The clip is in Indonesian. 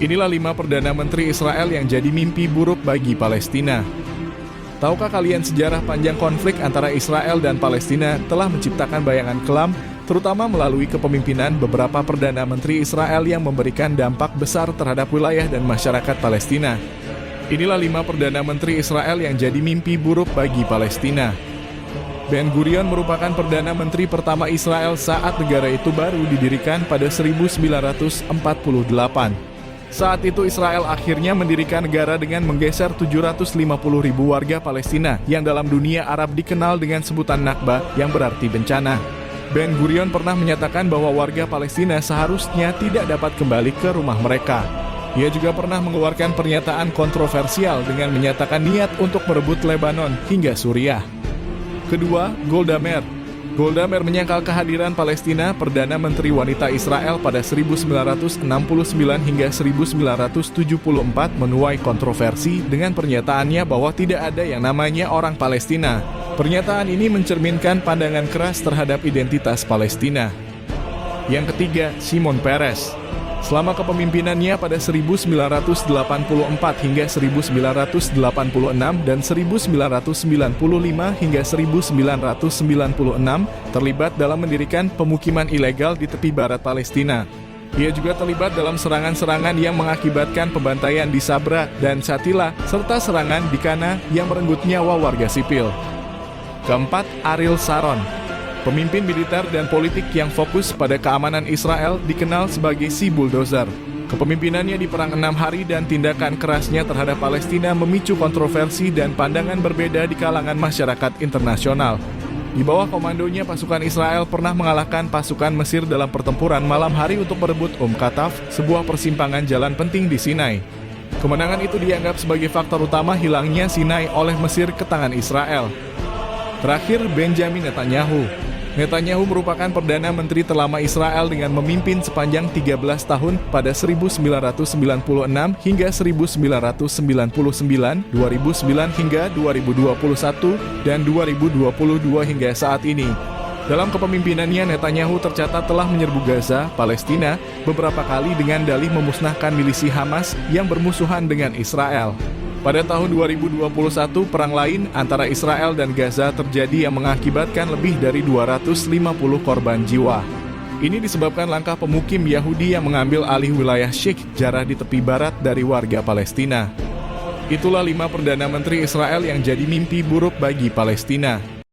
Inilah 5 Perdana Menteri Israel yang jadi mimpi buruk bagi Palestina. Tahukah kalian sejarah panjang konflik antara Israel dan Palestina telah menciptakan bayangan kelam, terutama melalui kepemimpinan beberapa Perdana Menteri Israel yang memberikan dampak besar terhadap wilayah dan masyarakat Palestina. Inilah 5 Perdana Menteri Israel yang jadi mimpi buruk bagi Palestina. Ben-Gurion merupakan Perdana Menteri pertama Israel saat negara itu baru didirikan pada 1948. Saat itu Israel akhirnya mendirikan negara dengan menggeser 750.000 warga Palestina yang dalam dunia Arab dikenal dengan sebutan Nakba yang berarti bencana. Ben-Gurion pernah menyatakan bahwa warga Palestina seharusnya tidak dapat kembali ke rumah mereka. Ia juga pernah mengeluarkan pernyataan kontroversial dengan menyatakan niat untuk merebut Lebanon hingga Suriah. Kedua, Golda Meir. Golda Meir menyangkal kehadiran Palestina Perdana Menteri wanita Israel pada 1969 hingga 1974 menuai kontroversi dengan pernyataannya bahwa tidak ada yang namanya orang Palestina. Pernyataan ini mencerminkan pandangan keras terhadap identitas Palestina. Yang ketiga, Shimon Peres. Selama kepemimpinannya pada 1984 hingga 1986 dan 1995 hingga 1996 terlibat dalam mendirikan pemukiman ilegal di tepi barat Palestina. Ia juga terlibat dalam serangan-serangan yang mengakibatkan pembantaian di Sabra dan Shatila serta serangan di Kana yang merenggut nyawa warga sipil. Keempat, Ariel Sharon. Pemimpin militer dan politik yang fokus pada keamanan Israel dikenal sebagai si bulldozer. Kepemimpinannya di Perang 6 Hari dan tindakan kerasnya terhadap Palestina memicu kontroversi dan pandangan berbeda di kalangan masyarakat internasional. Di bawah komandonya, pasukan Israel pernah mengalahkan pasukan Mesir dalam pertempuran malam hari untuk merebut Kataf, sebuah persimpangan jalan penting di Sinai. Kemenangan itu dianggap sebagai faktor utama hilangnya Sinai oleh Mesir ke tangan Israel. Terakhir, Benjamin Netanyahu. Netanyahu merupakan Perdana Menteri terlama Israel dengan memimpin sepanjang 13 tahun pada 1996 hingga 1999, 2009 hingga 2021, dan 2022 hingga saat ini. Dalam kepemimpinannya, Netanyahu tercatat telah menyerbu Gaza, Palestina, beberapa kali dengan dalih memusnahkan milisi Hamas yang bermusuhan dengan Israel. Pada tahun 2021, perang lain antara Israel dan Gaza terjadi yang mengakibatkan lebih dari 250 korban jiwa. Ini disebabkan langkah pemukim Yahudi yang mengambil alih wilayah Sheikh Jarrah di tepi barat dari warga Palestina. Itulah 5 Perdana Menteri Israel yang jadi mimpi buruk bagi Palestina.